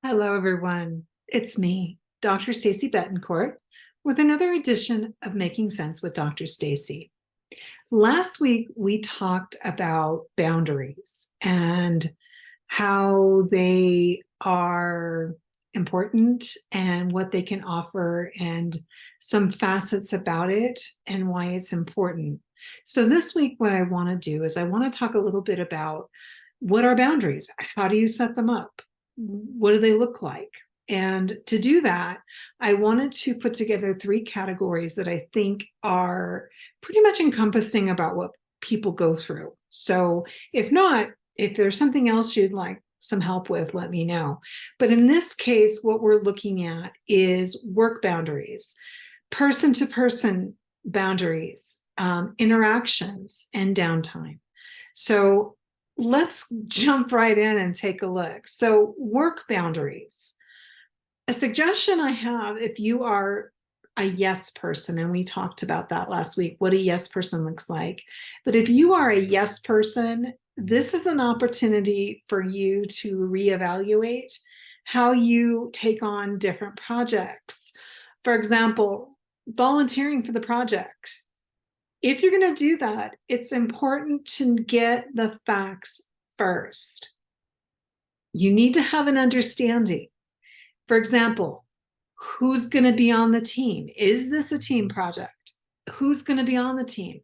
Hello, everyone. It's me, Dr. Stacy Betancourt, with another edition of Making Sense with Dr. Stacy. Last week, we talked about boundaries and how they are important and what they can offer and some facets about it and why it's important. So this week, what I want to do is I want to talk a little bit about what are boundaries? How do you set them up? What do they look like? And to do that, I wanted to put together three categories that I think are pretty much encompassing about what people go through. So if not, if there's something else you'd like some help with, let me know. But in this case, what we're looking at is work boundaries, person-to-person boundaries, interactions, and downtime. So let's jump right in and take a look. So work boundaries. A suggestion I have, if you are a yes person, and we talked about that last week, what a yes person looks like. But if you are a yes person, this is an opportunity for you to reevaluate how you take on different projects. For example, volunteering for the project. If you're going to do that, it's important to get the facts first. You need to have an understanding. For example, who's going to be on the team? Is this a team project? Who's going to be on the team?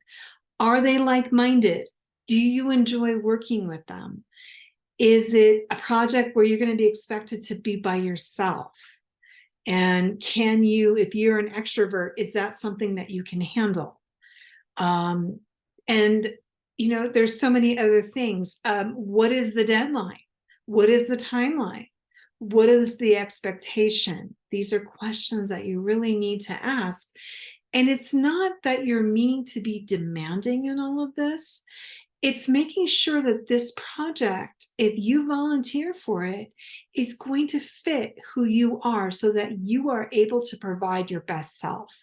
Are they like-minded? Do you enjoy working with them? Is it a project where you're going to be expected to be by yourself? And can you, if you're an extrovert, is that something that you can handle? And there's so many other things. What is the deadline? What is the timeline? What is the expectation? These are questions that you really need to ask. And it's not that you're meaning to be demanding in all of this. It's making sure that this project, if you volunteer for it, is going to fit who you are so that you are able to provide your best self.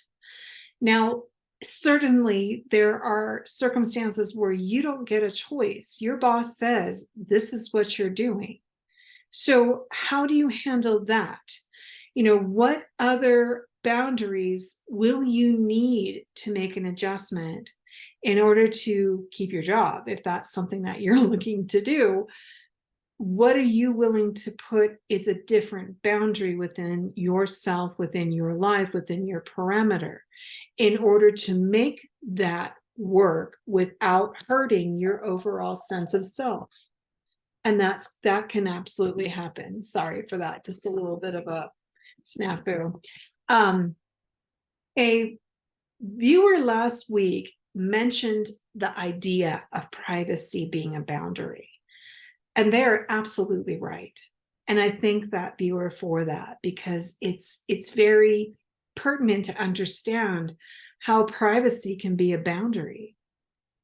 Now, certainly there are circumstances where you don't get a choice. Your boss says, this is what you're doing. So how do you handle that? What other boundaries will you need to make an adjustment in order to keep your job? If that's something that you're looking to do, what are you willing to put is a different boundary within yourself, within your life, within your parameter, in order to make that work without hurting your overall sense of self? And that can absolutely happen. Sorry for that, just a little bit of a snafu. A viewer last week mentioned the idea of privacy being a boundary. And they're absolutely right. And I thank that viewer for that, because it's very pertinent to understand how privacy can be a boundary.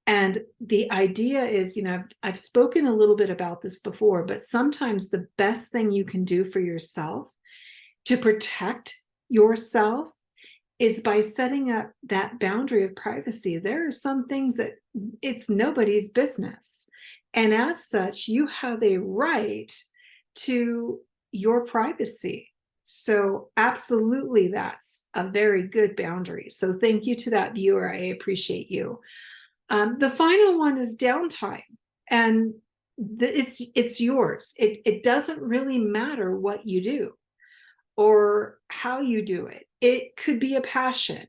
And the idea is, I've spoken a little bit about this before, but sometimes the best thing you can do for yourself to protect yourself is by setting up that boundary of privacy. There are some things that it's nobody's business. And as such, you have a right to your privacy. So absolutely, that's a very good boundary. So thank you to that viewer. I appreciate you. The final one is downtime. And it's yours. It doesn't really matter what you do or how you do it. It could be a passion.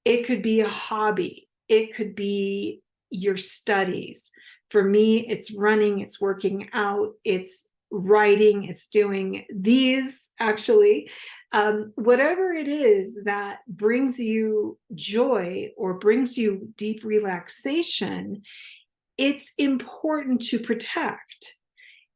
It could be a hobby. It could be your studies. For me, it's running, it's working out, it's writing, it's doing these, actually. Whatever it is that brings you joy or brings you deep relaxation, it's important to protect.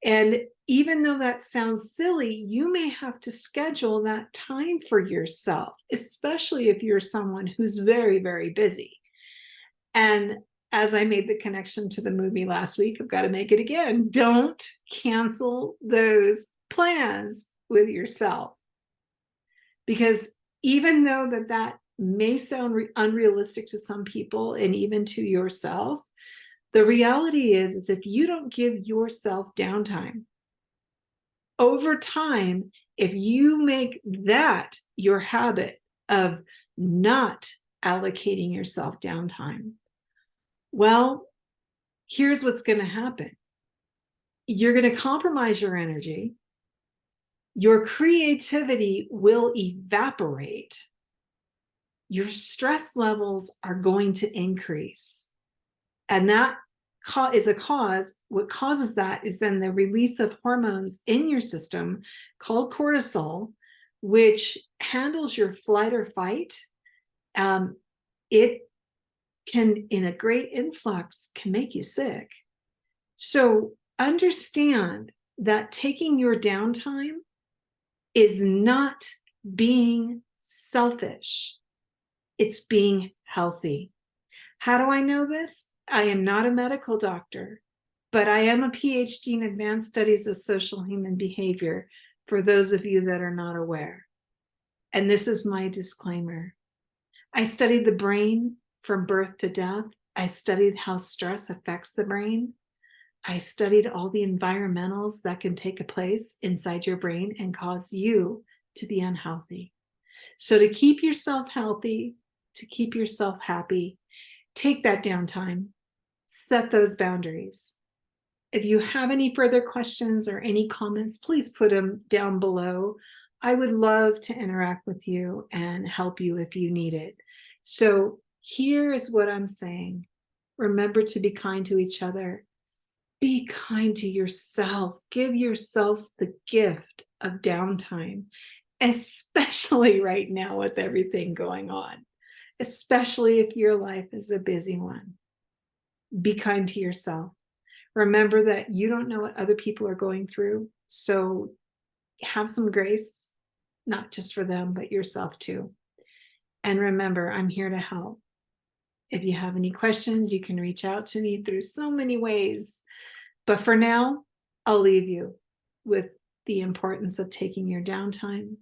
And even though that sounds silly, you may have to schedule that time for yourself, especially if you're someone who's very, very busy. And as I made the connection to the movie last week, I've got to make it again. Don't cancel those plans with yourself. Because even though that may sound unrealistic to some people and even to yourself, the reality is if you don't give yourself downtime, over time, if you make that your habit of not allocating yourself downtime, well, here's what's going to happen. You're going to compromise your energy. Your creativity will evaporate. Your stress levels are going to increase. And that is a cause. What causes that is then the release of hormones in your system called cortisol, which handles your flight or fight. It can, in a great influx, can make you sick. So understand that taking your downtime is not being selfish. It's being healthy. How do I know this? I am not a medical doctor, but I am a PhD in advanced studies of social human behavior, for those of you that are not aware. And this is my disclaimer. I studied the brain from birth to death. I studied how stress affects the brain. I studied all the environmentals that can take place inside your brain and cause you to be unhealthy. So to keep yourself healthy, to keep yourself happy, take that downtime, set those boundaries. If you have any further questions or any comments, please put them down below. I would love to interact with you and help you if you need it. So here is what I'm saying. Remember to be kind to each other. Be kind to yourself. Give yourself the gift of downtime, especially right now with everything going on, especially if your life is a busy one. Be kind to yourself. Remember that you don't know what other people are going through, so have some grace, not just for them, but yourself too. And remember, I'm here to help. If you have any questions, you can reach out to me through so many ways. But for now, I'll leave you with the importance of taking your downtime,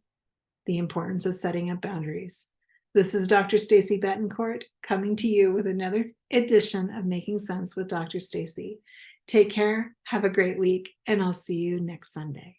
the importance of setting up boundaries. This is Dr. Stacy Betancourt coming to you with another edition of Making Sense with Dr. Stacy. Take care, have a great week, and I'll see you next Sunday.